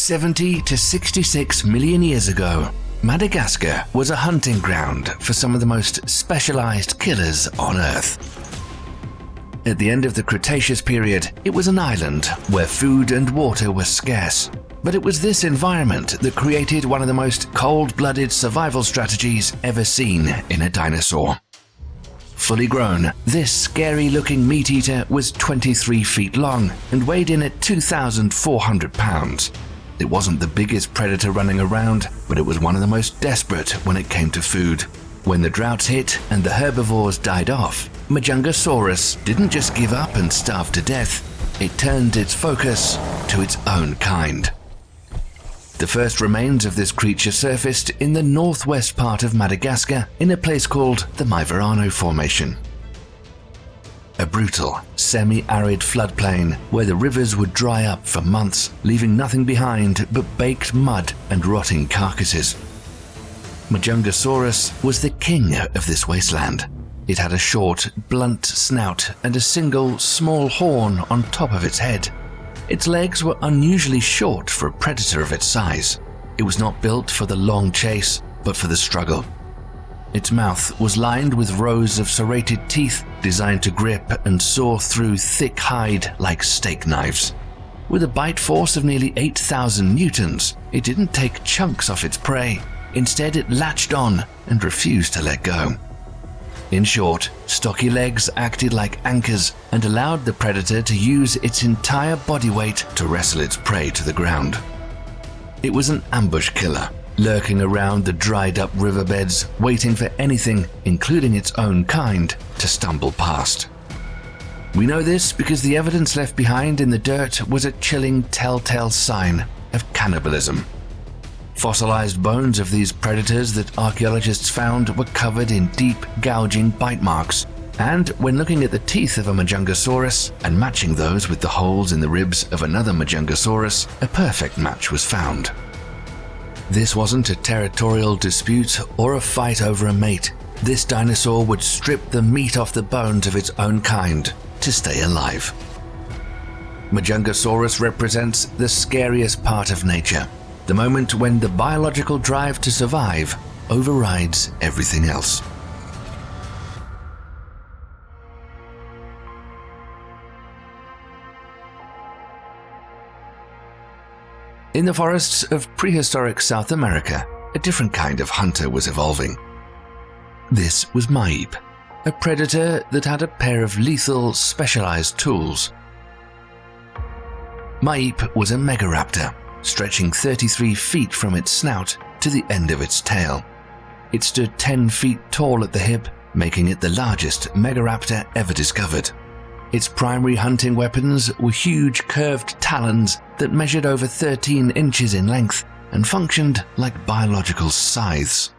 70 to 66 million years ago, Madagascar was a hunting ground for some of the most specialized killers on Earth. At the end of the Cretaceous period, it was an island where food and water were scarce. But it was this environment that created one of the most cold-blooded survival strategies ever seen in a dinosaur. Fully grown, this scary-looking meat-eater was 23 feet long and weighed in at 2,400 pounds. It wasn't the biggest predator running around, but it was one of the most desperate when it came to food. When the droughts hit and the herbivores died off, Majungasaurus didn't just give up and starve to death, it turned its focus to its own kind. The first remains of this creature surfaced in the northwest part of Madagascar in a place called the Maip Formation. A brutal, semi-arid floodplain where the rivers would dry up for months, leaving nothing behind but baked mud and rotting carcasses. Majungasaurus was the king of this wasteland. It had a short, blunt snout and a single, small horn on top of its head. Its legs were unusually short for a predator of its size. It was not built for the long chase, but for the struggle. Its mouth was lined with rows of serrated teeth designed to grip and saw through thick hide like steak knives. With a bite force of nearly 8,000 newtons, it didn't take chunks off its prey. Instead, it latched on and refused to let go. In short, stocky legs acted like anchors and allowed the predator to use its entire body weight to wrestle its prey to the ground. It was an ambush killer, lurking around the dried-up riverbeds, waiting for anything, including its own kind, to stumble past. We know this because the evidence left behind in the dirt was a chilling telltale sign of cannibalism. Fossilized bones of these predators that archaeologists found were covered in deep, gouging bite marks, and when looking at the teeth of a Majungasaurus and matching those with the holes in the ribs of another Majungasaurus, a perfect match was found. This wasn't a territorial dispute or a fight over a mate. This dinosaur would strip the meat off the bones of its own kind to stay alive. Majungasaurus represents the scariest part of nature, the moment when the biological drive to survive overrides everything else. In the forests of prehistoric South America, a different kind of hunter was evolving. This was Maip, a predator that had a pair of lethal, specialized tools. Maip was a megaraptor, stretching 33 feet from its snout to the end of its tail. It stood 10 feet tall at the hip, making it the largest megaraptor ever discovered. Its primary hunting weapons were huge curved talons that measured over 13 inches in length and functioned like biological scythes.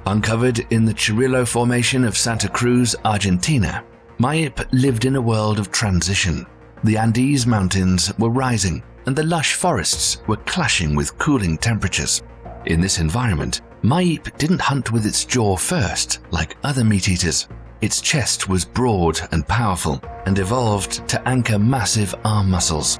Uncovered in the Chirilo Formation of Santa Cruz, Argentina, Maip lived in a world of transition. The Andes Mountains were rising, and the lush forests were clashing with cooling temperatures. In this environment, Maip didn't hunt with its jaw first, like other meat-eaters. Its chest was broad and powerful, and evolved to anchor massive arm muscles.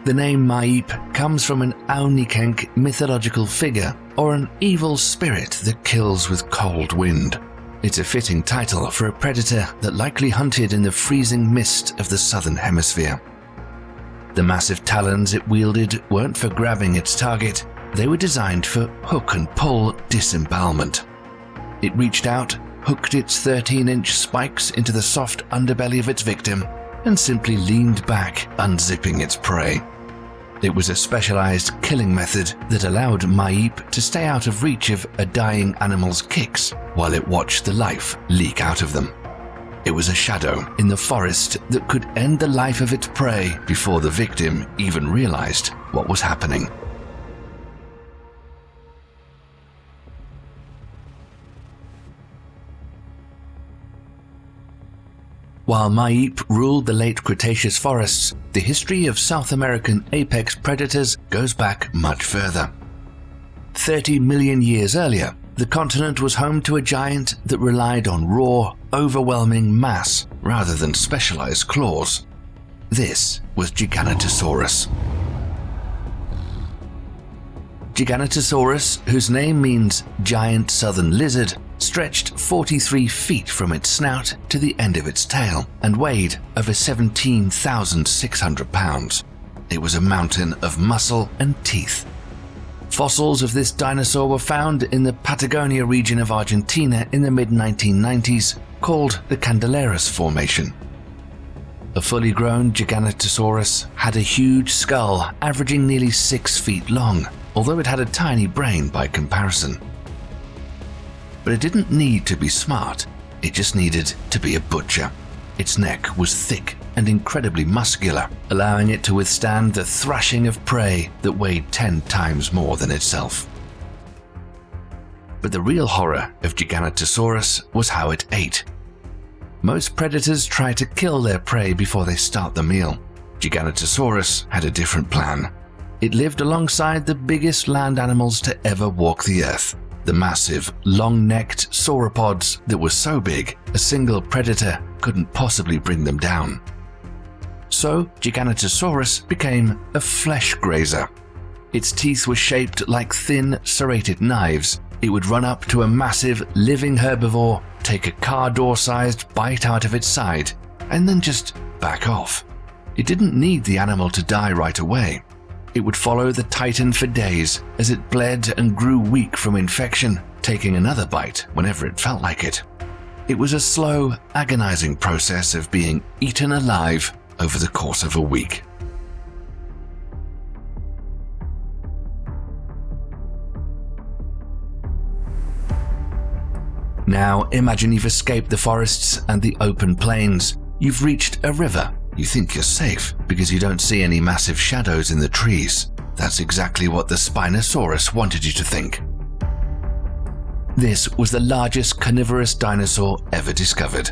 The name Maip comes from an Aunikenk mythological figure, or an evil spirit that kills with cold wind. It's a fitting title for a predator that likely hunted in the freezing mist of the southern hemisphere. The massive talons it wielded weren't for grabbing its target, they were designed for hook and pull disembowelment. It reached out, hooked its 13-inch spikes into the soft underbelly of its victim, and simply leaned back, unzipping its prey. It was a specialized killing method that allowed Maip to stay out of reach of a dying animal's kicks while it watched the life leak out of them. It was a shadow in the forest that could end the life of its prey before the victim even realized what was happening. While Maip ruled the late Cretaceous forests, the history of South American apex predators goes back much further. 30 million years earlier, the continent was home to a giant that relied on raw, overwhelming mass rather than specialized claws. This was Gigantosaurus. Gigantosaurus, whose name means giant southern lizard, stretched 43 feet from its snout to the end of its tail and weighed over 17,600 pounds. It was a mountain of muscle and teeth. Fossils of this dinosaur were found in the Patagonia region of Argentina in the mid-1990s, called the Candelaris Formation. A fully grown Gigantosaurus had a huge skull averaging nearly 6 feet long, although it had a tiny brain by comparison. But it didn't need to be smart, it just needed to be a butcher. Its neck was thick and incredibly muscular, allowing it to withstand the thrashing of prey that weighed 10 times more than itself. But the real horror of Gigantosaurus was how it ate. Most predators try to kill their prey before they start the meal. Gigantosaurus had a different plan. It lived alongside the biggest land animals to ever walk the earth, the massive, long-necked sauropods that were so big a single predator couldn't possibly bring them down. So Gigantosaurus became a flesh grazer. Its teeth were shaped like thin, serrated knives. It would run up to a massive, living herbivore, take a car door-sized bite out of its side, and then just back off. It didn't need the animal to die right away. It would follow the titan for days as it bled and grew weak from infection, taking another bite whenever it felt like it. It was a slow, agonizing process of being eaten alive over the course of a week. Now imagine you've escaped the forests and the open plains. You've reached a river. You think you're safe because you don't see any massive shadows in the trees. That's exactly what the Spinosaurus wanted you to think. This was the largest carnivorous dinosaur ever discovered,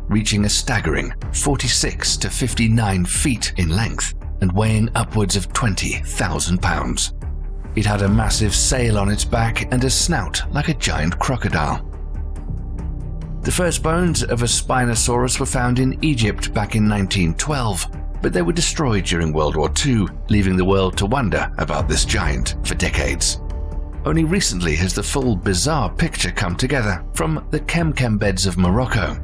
reaching a staggering 46 to 59 feet in length and weighing upwards of 20,000 pounds. It had a massive sail on its back and a snout like a giant crocodile. The first bones of a Spinosaurus were found in Egypt back in 1912, but they were destroyed during World War II, leaving the world to wonder about this giant for decades. Only recently has the full bizarre picture come together from the Kemkem beds of Morocco.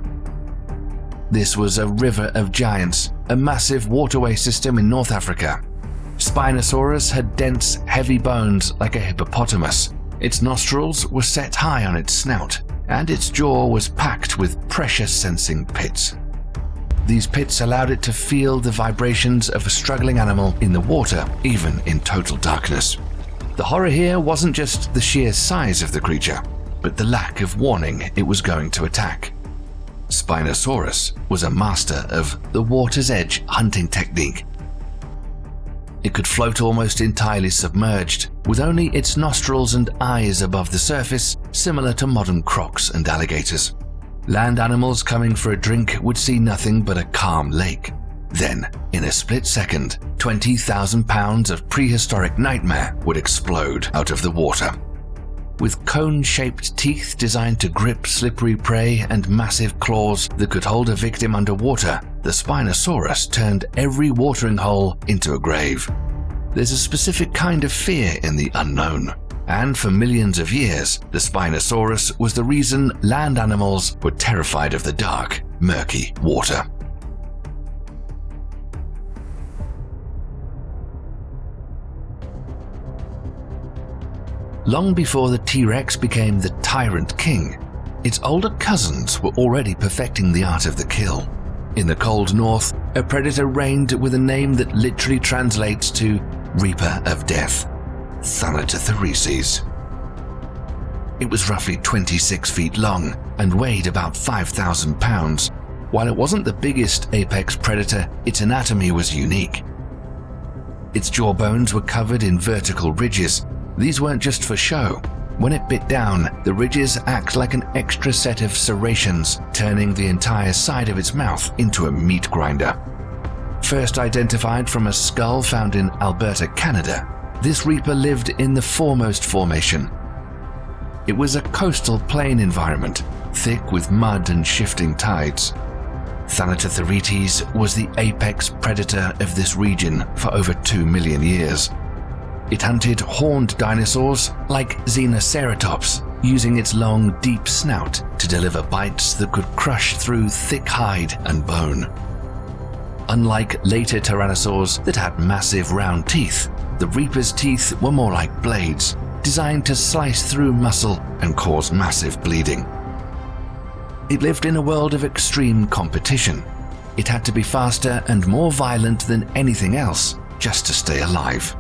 This was a river of giants, a massive waterway system in North Africa. Spinosaurus had dense, heavy bones like a hippopotamus. Its nostrils were set high on its snout, and its jaw was packed with pressure-sensing pits. These pits allowed it to feel the vibrations of a struggling animal in the water, even in total darkness. The horror here wasn't just the sheer size of the creature, but the lack of warning it was going to attack. Spinosaurus was a master of the water's edge hunting technique. It could float almost entirely submerged, with only its nostrils and eyes above the surface, similar to modern crocs and alligators. Land animals coming for a drink would see nothing but a calm lake. Then, in a split second, 20,000 pounds of prehistoric nightmare would explode out of the water. With cone-shaped teeth designed to grip slippery prey and massive claws that could hold a victim underwater, the Spinosaurus turned every watering hole into a grave. There's a specific kind of fear in the unknown, and for millions of years, the Spinosaurus was the reason land animals were terrified of the dark, murky water. Long before the T-Rex became the tyrant king, its older cousins were already perfecting the art of the kill. In the cold north, a predator reigned with a name that literally translates to Reaper of Death, Thanatotheristes. It was roughly 26 feet long and weighed about 5,000 pounds. While it wasn't the biggest apex predator, its anatomy was unique. Its jawbones were covered in vertical ridges. These weren't just for show. When it bit down, the ridges act like an extra set of serrations, turning the entire side of its mouth into a meat grinder. First identified from a skull found in Alberta, Canada, this reaper lived in the foremost formation. It was a coastal plain environment, thick with mud and shifting tides. Thanatotheristes was the apex predator of this region for over 2 million years. It hunted horned dinosaurs like Xenoceratops, using its long, deep snout to deliver bites that could crush through thick hide and bone. Unlike later tyrannosaurs that had massive round teeth, the Reaper's teeth were more like blades, designed to slice through muscle and cause massive bleeding. It lived in a world of extreme competition. It had to be faster and more violent than anything else just to stay alive.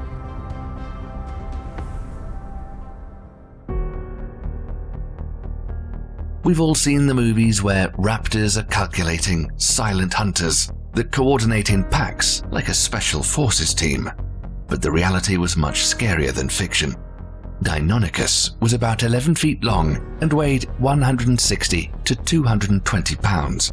We've all seen the movies where raptors are calculating, silent hunters that coordinate in packs like a special forces team. But the reality was much scarier than fiction. Deinonychus was about 11 feet long and weighed 160 to 220 pounds.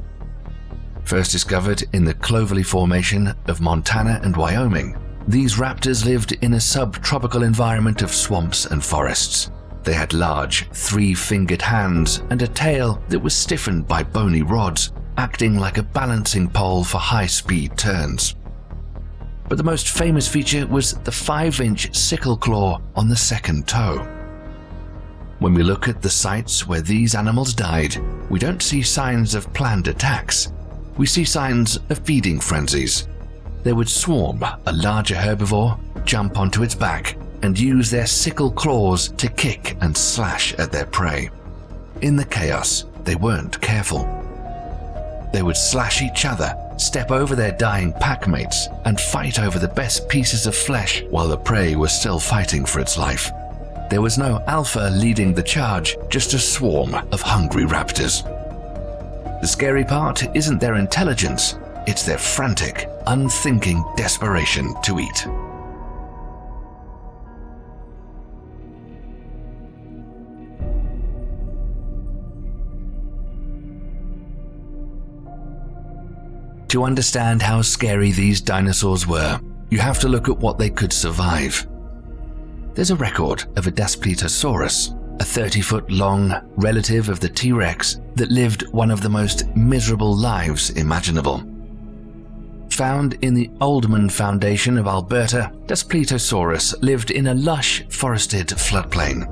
First discovered in the Clovelly Formation of Montana and Wyoming, these raptors lived in a subtropical environment of swamps and forests. They had large, three-fingered hands and a tail that was stiffened by bony rods, acting like a balancing pole for high-speed turns. But the most famous feature was the 5-inch sickle claw on the second toe. When we look at the sites where these animals died, we don't see signs of planned attacks. We see signs of feeding frenzies. They would swarm a larger herbivore, jump onto its back, and use their sickle claws to kick and slash at their prey. In the chaos, they weren't careful. They would slash each other, step over their dying packmates, and fight over the best pieces of flesh while the prey was still fighting for its life. There was no alpha leading the charge, just a swarm of hungry raptors. The scary part isn't their intelligence, it's their frantic, unthinking desperation to eat. To understand how scary these dinosaurs were, you have to look at what they could survive. There's a record of a Daspletosaurus, a 30-foot-long relative of the T-Rex that lived one of the most miserable lives imaginable. Found in the Oldman Foundation of Alberta, Daspletosaurus lived in a lush, forested floodplain.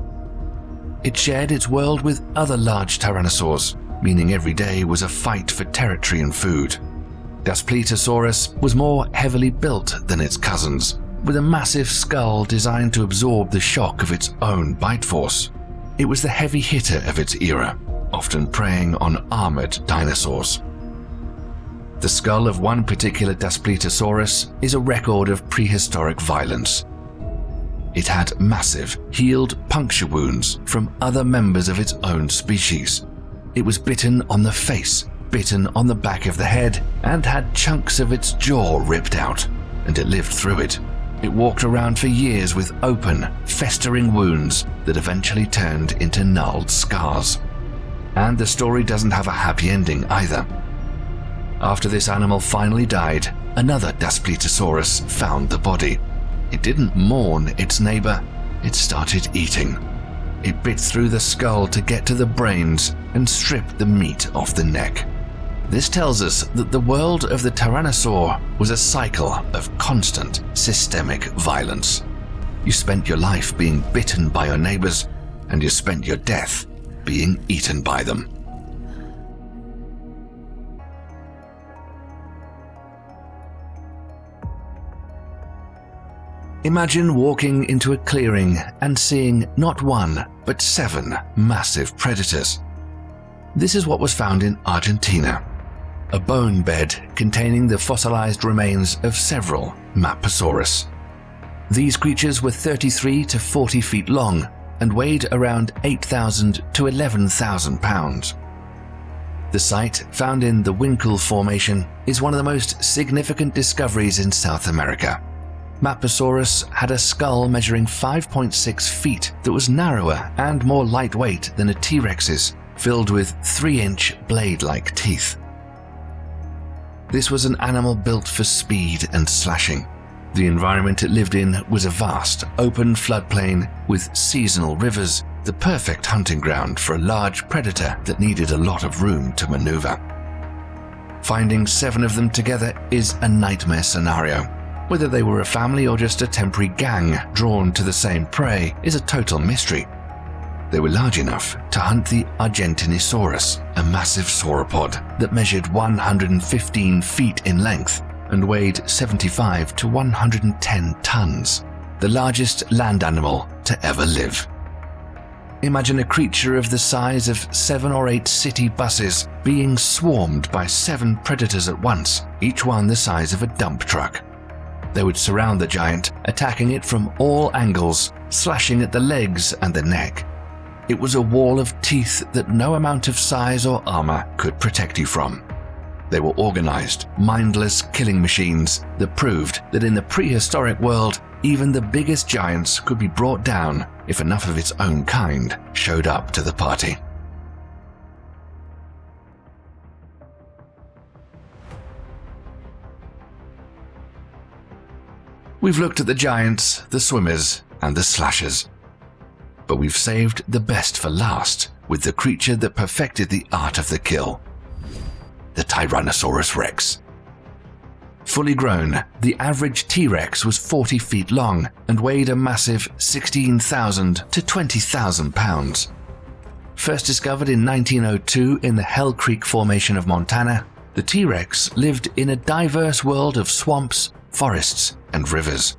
It shared its world with other large tyrannosaurs, meaning every day was a fight for territory and food. Daspletosaurus was more heavily built than its cousins, with a massive skull designed to absorb the shock of its own bite force. It was the heavy hitter of its era, often preying on armored dinosaurs. The skull of one particular Daspletosaurus is a record of prehistoric violence. It had massive, healed puncture wounds from other members of its own species. It was bitten on the face, bitten on the back of the head, and had chunks of its jaw ripped out, and it lived through it. It walked around for years with open, festering wounds that eventually turned into gnarled scars. And the story doesn't have a happy ending either. After this animal finally died, another Daspletosaurus found the body. It didn't mourn its neighbor, it started eating. It bit through the skull to get to the brains and stripped the meat off the neck. This tells us that the world of the Tyrannosaur was a cycle of constant, systemic violence. You spent your life being bitten by your neighbors, and you spent your death being eaten by them. Imagine walking into a clearing and seeing not one, but 7 massive predators. This is what was found in Argentina. A bone bed containing the fossilized remains of several Maposaurus. These creatures were 33 to 40 feet long and weighed around 8,000 to 11,000 pounds. The site, found in the Winkle Formation, is one of the most significant discoveries in South America. Maposaurus had a skull measuring 5.6 feet that was narrower and more lightweight than a T-Rex's, filled with 3-inch blade-like teeth. This was an animal built for speed and slashing. The environment it lived in was a vast, open floodplain with seasonal rivers, the perfect hunting ground for a large predator that needed a lot of room to maneuver. Finding 7 of them together is a nightmare scenario. Whether they were a family or just a temporary gang drawn to the same prey is a total mystery. They were large enough to hunt the Gigantosaurus, a massive sauropod that measured 115 feet in length and weighed 75 to 110 tons, the largest land animal to ever live. Imagine a creature of the size of 7 or 8 city buses being swarmed by 7 predators at once, each one the size of a dump truck. They would surround the giant, attacking it from all angles, slashing at the legs and the neck. It was a wall of teeth that no amount of size or armor could protect you from. They were organized, mindless killing machines that proved that in the prehistoric world, even the biggest giants could be brought down if enough of its own kind showed up to the party. We've looked at the giants, the swimmers, and the slashers. But we've saved the best for last with the creature that perfected the art of the kill. The Tyrannosaurus Rex. Fully grown, the average T-Rex was 40 feet long and weighed a massive 16,000 to 20,000 pounds. First discovered in 1902 in the Hell Creek Formation of Montana, the T-Rex lived in a diverse world of swamps, forests, and rivers.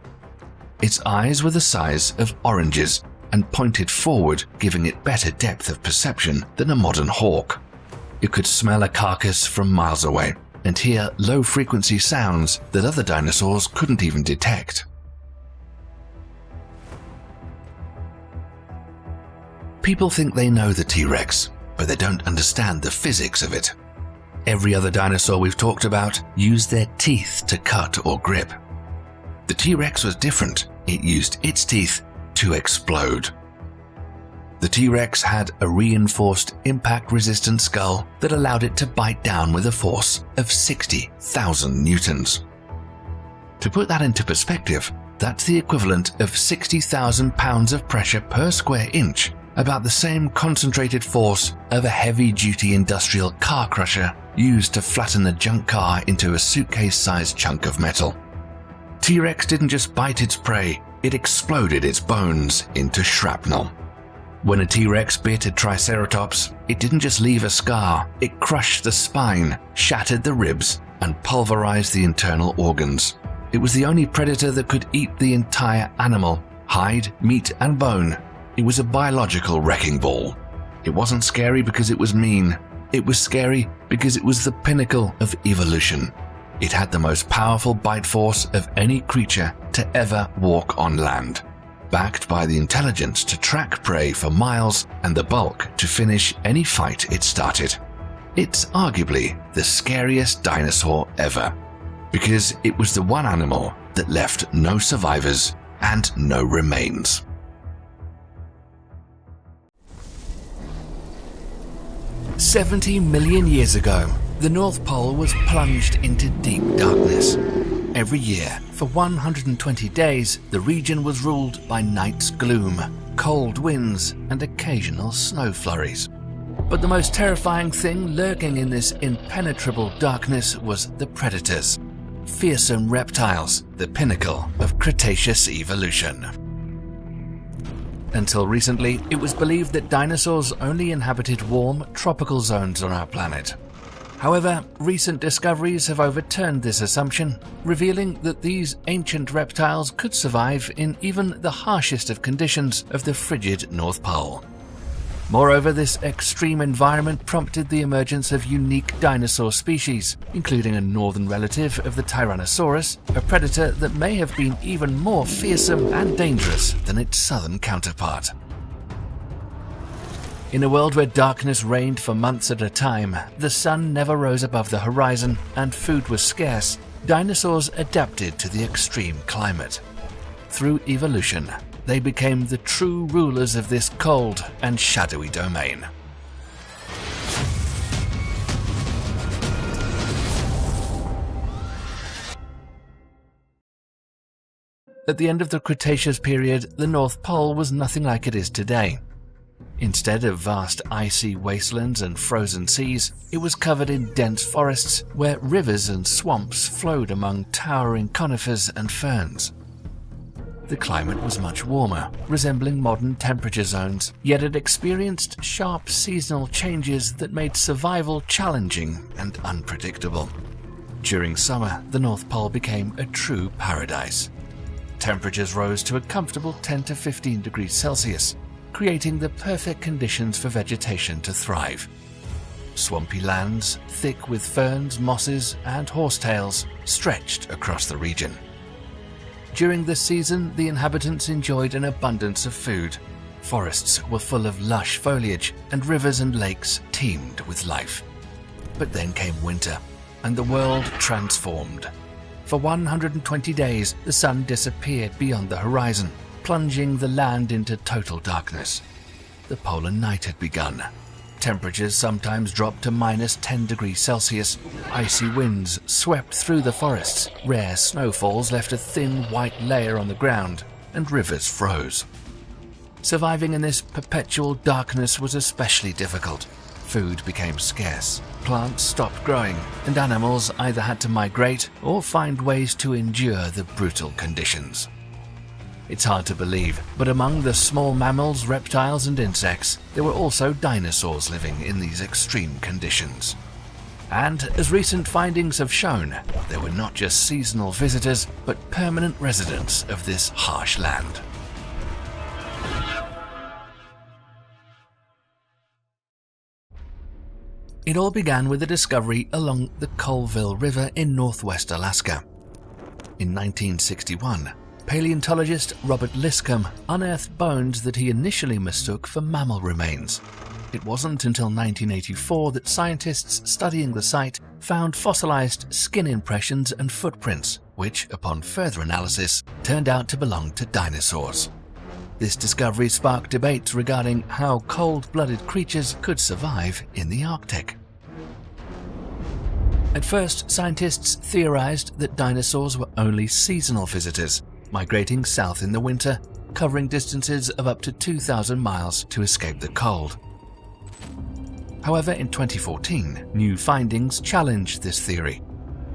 Its eyes were the size of oranges and pointed forward, giving it better depth of perception than a modern hawk. It could smell a carcass from miles away and hear low-frequency sounds that other dinosaurs couldn't even detect. People think they know the T-Rex, but they don't understand the physics of it. Every other dinosaur we've talked about used their teeth to cut or grip. The T-Rex was different. It used its teeth to explode. The T-Rex had a reinforced impact-resistant skull that allowed it to bite down with a force of 60,000 newtons. To put that into perspective, that's the equivalent of 60,000 pounds of pressure per square inch, about the same concentrated force of a heavy-duty industrial car crusher used to flatten a junk car into a suitcase-sized chunk of metal. T-Rex didn't just bite its prey, it exploded its bones into shrapnel. When a T-Rex bit a Triceratops, it didn't just leave a scar, it crushed the spine, shattered the ribs, and pulverized the internal organs. It was the only predator that could eat the entire animal, hide, meat, and bone. It was a biological wrecking ball. It wasn't scary because it was mean. It was scary because it was the pinnacle of evolution. It had the most powerful bite force of any creature to ever walk on land, backed by the intelligence to track prey for miles and the bulk to finish any fight it started. It's arguably the scariest dinosaur ever, because it was the one animal that left no survivors and no remains. "70 million years ago, the North Pole was plunged into deep darkness. Every year, for 120 days, the region was ruled by night's gloom, cold winds, and occasional snow flurries. But the most terrifying thing lurking in this impenetrable darkness was the predators. Fearsome reptiles, the pinnacle of Cretaceous evolution. Until recently, it was believed that dinosaurs only inhabited warm, tropical zones on our planet. However, recent discoveries have overturned this assumption, revealing that these ancient reptiles could survive in even the harshest of conditions of the frigid North Pole. Moreover, this extreme environment prompted the emergence of unique dinosaur species, including a northern relative of the Tyrannosaurus, a predator that may have been even more fearsome and dangerous than its southern counterpart. In a world where darkness reigned for months at a time, the sun never rose above the horizon, and food was scarce, dinosaurs adapted to the extreme climate. Through evolution, they became the true rulers of this cold and shadowy domain. At the end of the Cretaceous period, the North Pole was nothing like it is today. Instead of vast icy wastelands and frozen seas, it was covered in dense forests where rivers and swamps flowed among towering conifers and ferns. The climate was much warmer, resembling modern temperature zones, yet it experienced sharp seasonal changes that made survival challenging and unpredictable. During summer, the North Pole became a true paradise. Temperatures rose to a comfortable 10 to 15 degrees Celsius, creating the perfect conditions for vegetation to thrive. Swampy lands, thick with ferns, mosses, and horsetails, stretched across the region. During this season, the inhabitants enjoyed an abundance of food. Forests were full of lush foliage, and rivers and lakes teemed with life. But then came winter, and the world transformed. For 120 days, the sun disappeared beyond the horizon, plunging the land into total darkness. The polar night had begun. Temperatures sometimes dropped to -10 degrees Celsius. Icy winds swept through the forests. Rare snowfalls left a thin white layer on the ground, and rivers froze. Surviving in this perpetual darkness was especially difficult. Food became scarce, plants stopped growing, and animals either had to migrate or find ways to endure the brutal conditions. It's hard to believe, but among the small mammals, reptiles, and insects, there were also dinosaurs living in these extreme conditions. And as recent findings have shown, they were not just seasonal visitors, but permanent residents of this harsh land. It all began with a discovery along the Colville River in northwest Alaska. In 1961, paleontologist Robert Liscombe unearthed bones that he initially mistook for mammal remains. It wasn't until 1984 that scientists studying the site found fossilized skin impressions and footprints, which, upon further analysis, turned out to belong to dinosaurs. This discovery sparked debates regarding how cold-blooded creatures could survive in the Arctic. At first, scientists theorized that dinosaurs were only seasonal visitors, migrating south in the winter, covering distances of up to 2,000 miles to escape the cold. However, in 2014, new findings challenged this theory.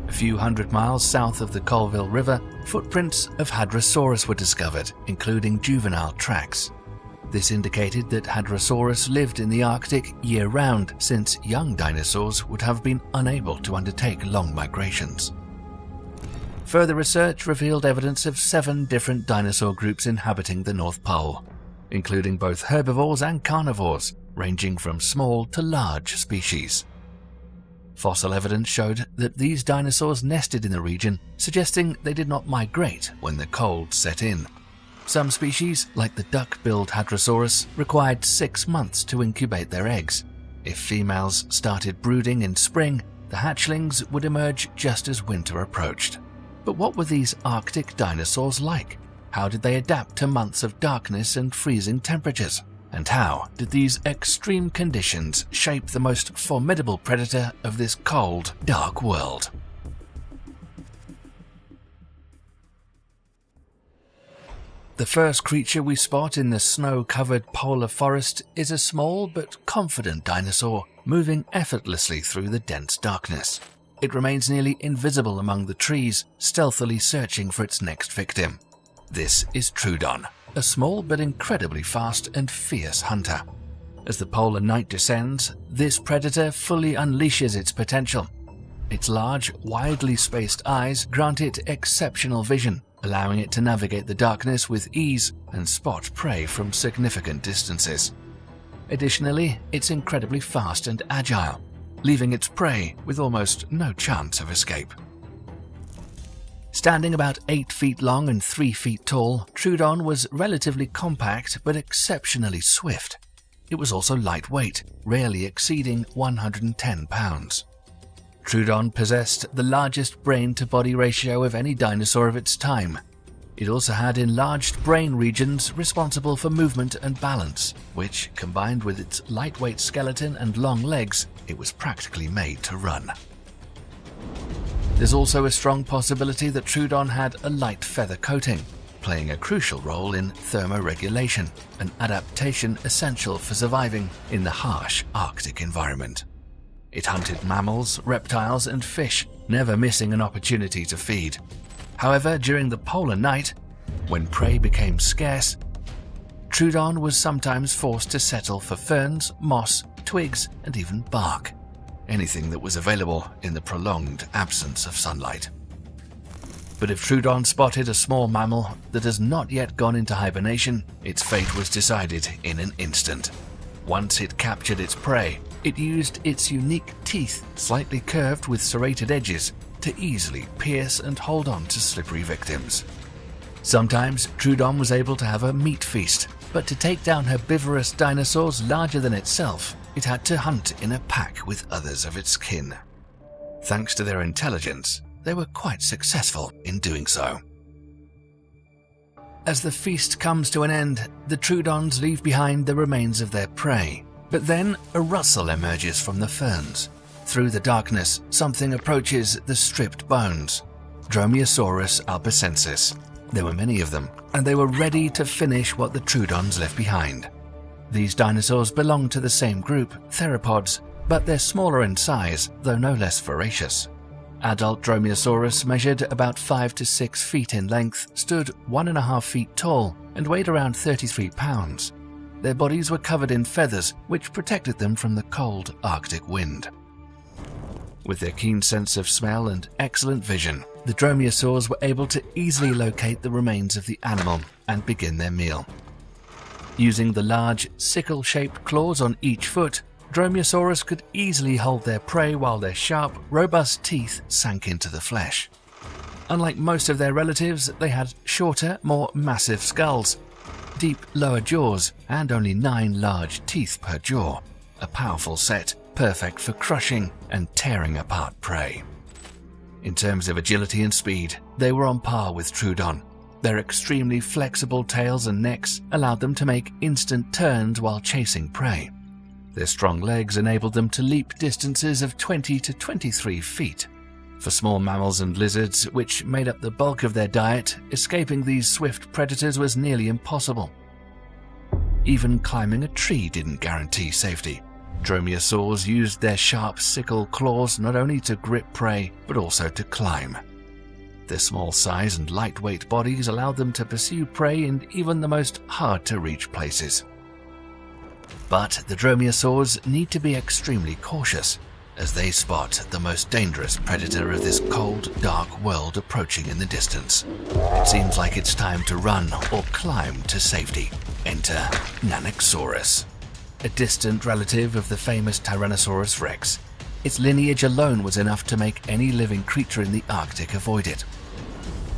A few hundred miles south of the Colville River, footprints of Hadrosaurus were discovered, including juvenile tracks. This indicated that Hadrosaurus lived in the Arctic year-round, since young dinosaurs would have been unable to undertake long migrations. Further research revealed evidence of 7 different dinosaur groups inhabiting the North Pole, including both herbivores and carnivores, ranging from small to large species. Fossil evidence showed that these dinosaurs nested in the region, suggesting they did not migrate when the cold set in. Some species, like the duck-billed Hadrosaurus, required 6 months to incubate their eggs. If females started brooding in spring, the hatchlings would emerge just as winter approached. But what were these Arctic dinosaurs like? How did they adapt to months of darkness and freezing temperatures? And how did these extreme conditions shape the most formidable predator of this cold, dark world? The first creature we spot in the snow-covered polar forest is a small but confident dinosaur moving effortlessly through the dense darkness. It remains nearly invisible among the trees, stealthily searching for its next victim. This is Troodon, a small but incredibly fast and fierce hunter. As the polar night descends, this predator fully unleashes its potential. Its large, widely spaced eyes grant it exceptional vision, allowing it to navigate the darkness with ease and spot prey from significant distances. Additionally, it's incredibly fast and agile, leaving its prey with almost no chance of escape. Standing about 8 feet long and 3 feet tall, Troodon was relatively compact but exceptionally swift. It was also lightweight, rarely exceeding 110 pounds. Troodon possessed the largest brain-to-body ratio of any dinosaur of its time. It also had enlarged brain regions responsible for movement and balance, which, combined with its lightweight skeleton and long legs, it was practically made to run. There's also a strong possibility that Troodon had a light feather coating. playing a crucial role in thermoregulation, an adaptation essential for surviving in the harsh Arctic environment. It hunted mammals, reptiles, and fish, never missing an opportunity to feed. However, during the polar night, when prey became scarce, Troodon was sometimes forced to settle for ferns, moss, twigs, and even bark, anything that was available in the prolonged absence of sunlight. But if Troodon spotted a small mammal that has not yet gone into hibernation, its fate was decided in an instant. Once it captured its prey, it used its unique teeth, slightly curved with serrated edges, to easily pierce and hold on to slippery victims. Sometimes Troodon was able to have a meat feast, but to take down herbivorous dinosaurs larger than itself, it had to hunt in a pack with others of its kin. Thanks to their intelligence, they were quite successful in doing so. As the feast comes to an end, the Troodons leave behind the remains of their prey, but then a rustle emerges from the ferns. Through the darkness, something approaches the stripped bones. Dromaeosaurus albicensis. There were many of them, and they were ready to finish what the Troodons left behind. These dinosaurs belong to the same group, theropods, but they're smaller in size, though no less voracious. Adult Dromaeosaurus measured about 5 to 6 feet in length, stood 1.5 feet tall, and weighed around 33 pounds. Their bodies were covered in feathers, which protected them from the cold Arctic wind. With their keen sense of smell and excellent vision, the dromaeosaurs were able to easily locate the remains of the animal and begin their meal. Using the large, sickle-shaped claws on each foot, Dromaeosaurus could easily hold their prey while their sharp, robust teeth sank into the flesh. Unlike most of their relatives, they had shorter, more massive skulls, deep lower jaws, and only 9 large teeth per jaw, a powerful set perfect for crushing and tearing apart prey. In terms of agility and speed, they were on par with Troodon. Their extremely flexible tails and necks allowed them to make instant turns while chasing prey. Their strong legs enabled them to leap distances of 20 to 23 feet. For small mammals and lizards, which made up the bulk of their diet, escaping these swift predators was nearly impossible. Even climbing a tree didn't guarantee safety. Dromaeosaurs used their sharp sickle claws not only to grip prey, but also to climb. Their small size and lightweight bodies allowed them to pursue prey in even the most hard-to-reach places. But the dromaeosaurs need to be extremely cautious, as they spot the most dangerous predator of this cold, dark world approaching in the distance. It seems like it's time to run or climb to safety. Enter Nanuqsaurus, a distant relative of the famous Tyrannosaurus Rex. Its lineage alone was enough to make any living creature in the Arctic avoid it.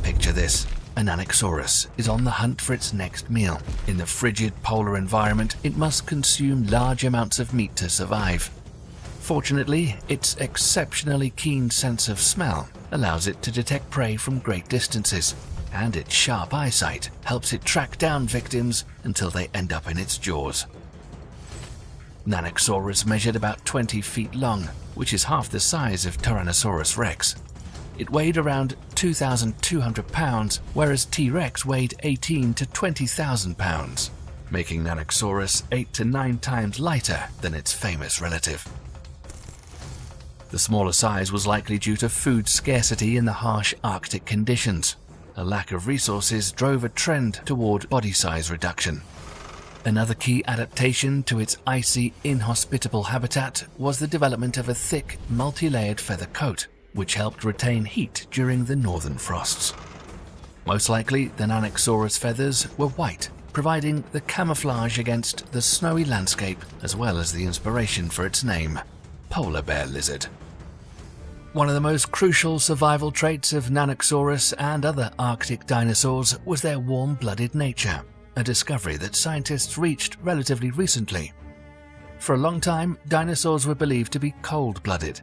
Picture this. A Nanuqsaurus is on the hunt for its next meal. In the frigid polar environment, it must consume large amounts of meat to survive. Fortunately, its exceptionally keen sense of smell allows it to detect prey from great distances, and its sharp eyesight helps it track down victims until they end up in its jaws. Nanuqsaurus measured about 20 feet long, which is half the size of Tyrannosaurus Rex. It weighed around 2,200 pounds, whereas T-Rex weighed 18 to 20,000 pounds, making Nanuqsaurus 8 to 9 times lighter than its famous relative. The smaller size was likely due to food scarcity in the harsh Arctic conditions. A lack of resources drove a trend toward body size reduction. Another key adaptation to its icy, inhospitable habitat was the development of a thick, multi-layered feather coat, which helped retain heat during the northern frosts. Most likely, the Nanuqsaurus feathers were white, providing the camouflage against the snowy landscape as well as the inspiration for its name, polar bear lizard. One of the most crucial survival traits of Nanuqsaurus and other Arctic dinosaurs was their warm-blooded nature, a discovery that scientists reached relatively recently. For a long time, dinosaurs were believed to be cold-blooded,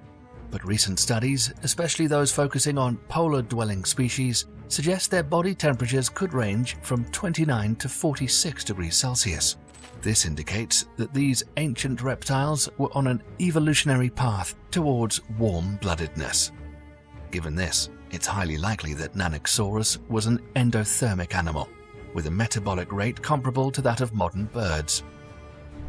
but recent studies, especially those focusing on polar-dwelling species, suggest their body temperatures could range from 29 to 46 degrees Celsius. This indicates that these ancient reptiles were on an evolutionary path towards warm-bloodedness. Given this, it's highly likely that Nanuqsaurus was an endothermic animal, with a metabolic rate comparable to that of modern birds.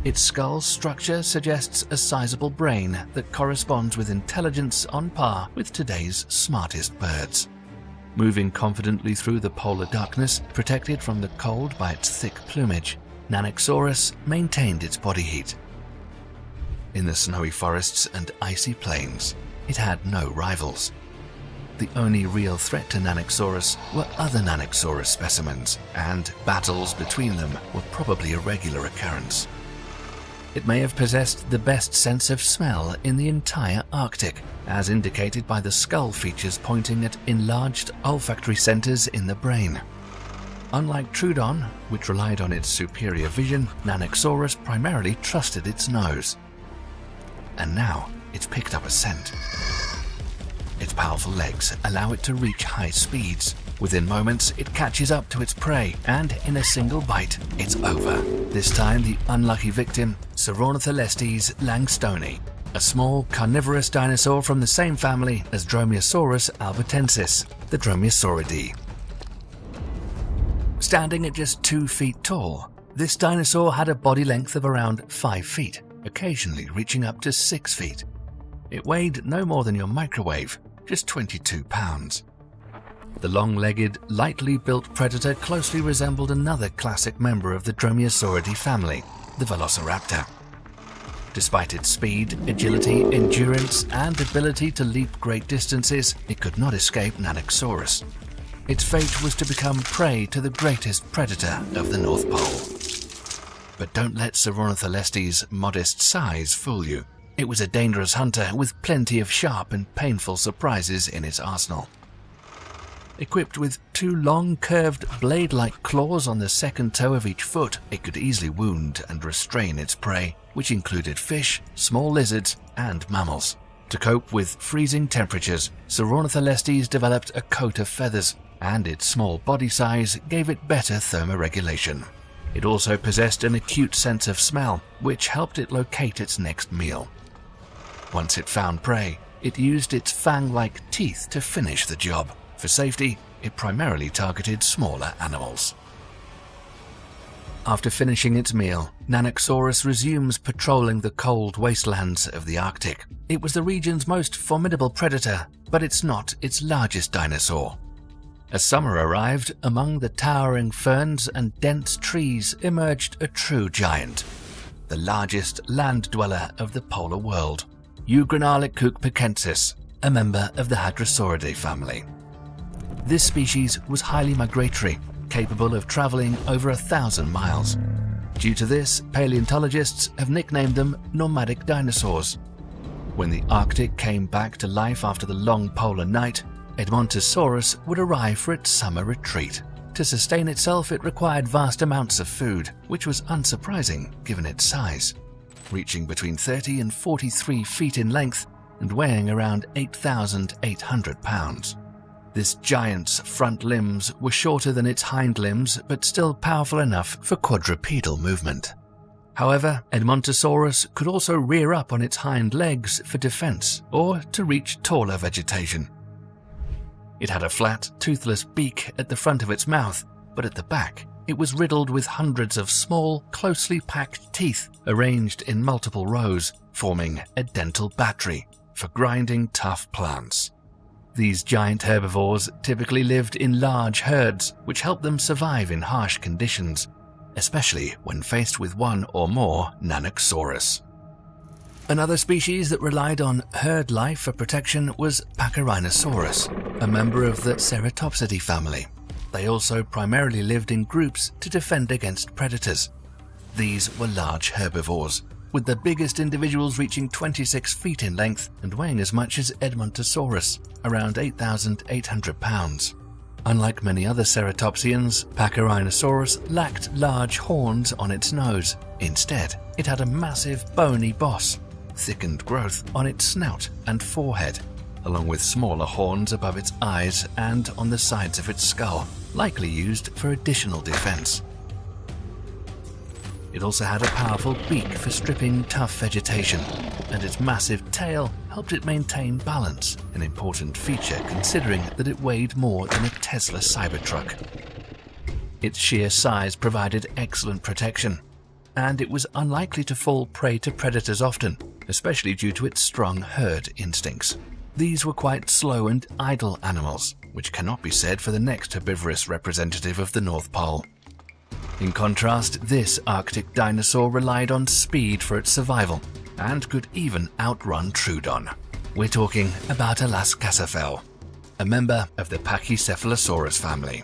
Its skull structure suggests a sizable brain that corresponds with intelligence on par with today's smartest birds. Moving confidently through the polar darkness, protected from the cold by its thick plumage, Nanuqsaurus maintained its body heat. In the snowy forests and icy plains, it had no rivals. The only real threat to Nanuqsaurus were other Nanuqsaurus specimens, and battles between them were probably a regular occurrence. It may have possessed the best sense of smell in the entire Arctic, as indicated by the skull features pointing at enlarged olfactory centers in the brain. Unlike Troodon, which relied on its superior vision, Nanuqsaurus primarily trusted its nose. And now it's picked up a scent. Its powerful legs allow it to reach high speeds. Within moments, it catches up to its prey, and in a single bite, it's over. This time, the unlucky victim, Thanatotheristes langstoni, a small carnivorous dinosaur from the same family as Dromaeosaurus albertensis, the Dromaeosauridae. Standing at just 2 feet tall, this dinosaur had a body length of around 5 feet, occasionally reaching up to 6 feet. It weighed no more than your microwave, just 22 pounds. The long-legged, lightly built predator closely resembled another classic member of the Dromaeosauridae family, the Velociraptor. Despite its speed, agility, endurance, and ability to leap great distances, it could not escape Nanuqsaurus. Its fate was to become prey to the greatest predator of the North Pole. But don't let Thanatotheristes' modest size fool you. It was a dangerous hunter with plenty of sharp and painful surprises in its arsenal. Equipped with 2 long, curved, blade-like claws on the second toe of each foot, it could easily wound and restrain its prey, which included fish, small lizards, and mammals. To cope with freezing temperatures, Thanatotheristes developed a coat of feathers, and its small body size gave it better thermoregulation. It also possessed an acute sense of smell, which helped it locate its next meal. Once it found prey, it used its fang-like teeth to finish the job. For safety, it primarily targeted smaller animals. After finishing its meal, Nanuqsaurus resumes patrolling the cold wastelands of the Arctic. It was the region's most formidable predator, but it's not its largest dinosaur. As summer arrived, among the towering ferns and dense trees emerged a true giant, the largest land dweller of the polar world, Gigantosaurus, a member of the Hadrosauridae family. This species was highly migratory, capable of traveling over 1,000 miles. Due to this, paleontologists have nicknamed them nomadic dinosaurs. When the Arctic came back to life after the long polar night, Edmontosaurus would arrive for its summer retreat. To sustain itself, it required vast amounts of food, which was unsurprising given its size, reaching between 30 and 43 feet in length and weighing around 8,800 pounds. This giant's front limbs were shorter than its hind limbs, but still powerful enough for quadrupedal movement. However, Edmontosaurus could also rear up on its hind legs for defense or to reach taller vegetation. It had a flat, toothless beak at the front of its mouth, but at the back, it was riddled with hundreds of small, closely packed teeth arranged in multiple rows, forming a dental battery for grinding tough plants. These giant herbivores typically lived in large herds, which helped them survive in harsh conditions, especially when faced with one or more Nanuqsaurus. Another species that relied on herd life for protection was Tyrannosaurus, a member of the Ceratopsidae family. They also primarily lived in groups to defend against predators. These were large herbivores, with the biggest individuals reaching 26 feet in length and weighing as much as Edmontosaurus, around 8,800 pounds. Unlike many other ceratopsians, Tyrannosaurus lacked large horns on its nose. Instead, it had a massive bony boss, thickened growth on its snout and forehead, along with smaller horns above its eyes and on the sides of its skull, likely used for additional defense. It also had a powerful beak for stripping tough vegetation, and its massive tail helped it maintain balance, an important feature considering that it weighed more than a Tesla Cybertruck. Its sheer size provided excellent protection, and it was unlikely to fall prey to predators often, especially due to its strong herd instincts. These were quite slow and idle animals, which cannot be said for the next herbivorous representative of the North Pole. In contrast, this Arctic dinosaur relied on speed for its survival, and could even outrun Troodon. We're talking about Alaskasafell, a member of the Pachycephalosaurus family.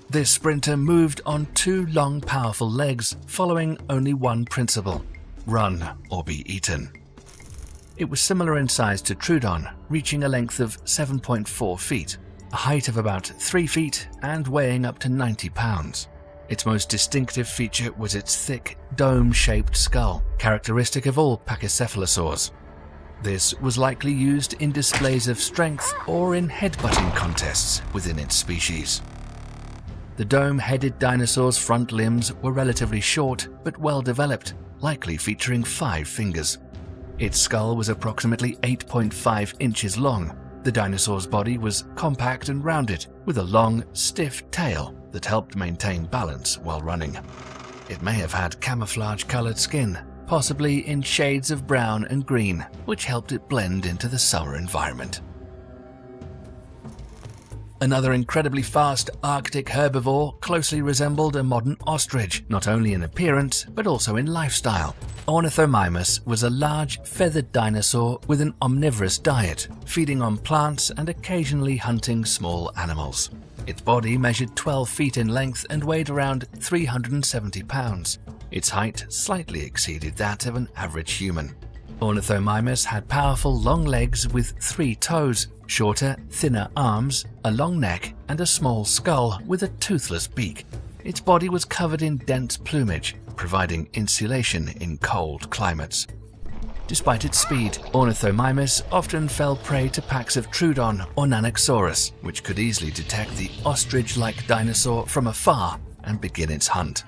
This sprinter moved on two long, powerful legs, following only one principle: run or be eaten. It was similar in size to Troodon, reaching a length of 7.4 feet, a height of about 3 feet, and weighing up to 90 pounds. Its most distinctive feature was its thick, dome-shaped skull, characteristic of all pachycephalosaurs. This was likely used in displays of strength or in headbutting contests within its species. The dome-headed dinosaur's front limbs were relatively short but well developed, likely featuring 5 fingers. Its skull was approximately 8.5 inches long. The dinosaur's body was compact and rounded, with a long, stiff tail that helped maintain balance while running. It may have had camouflage-colored skin, possibly in shades of brown and green, which helped it blend into the summer environment. Another incredibly fast Arctic herbivore closely resembled a modern ostrich, not only in appearance but also in lifestyle. Ornithomimus was a large, feathered dinosaur with an omnivorous diet, feeding on plants and occasionally hunting small animals. Its body measured 12 feet in length and weighed around 370 pounds. Its height slightly exceeded that of an average human. Ornithomimus had powerful long legs with 3 toes, shorter, thinner arms, a long neck, and a small skull with a toothless beak. Its body was covered in dense plumage, providing insulation in cold climates. Despite its speed, Ornithomimus often fell prey to packs of Troodon or Nanuqsaurus, which could easily detect the ostrich-like dinosaur from afar and begin its hunt.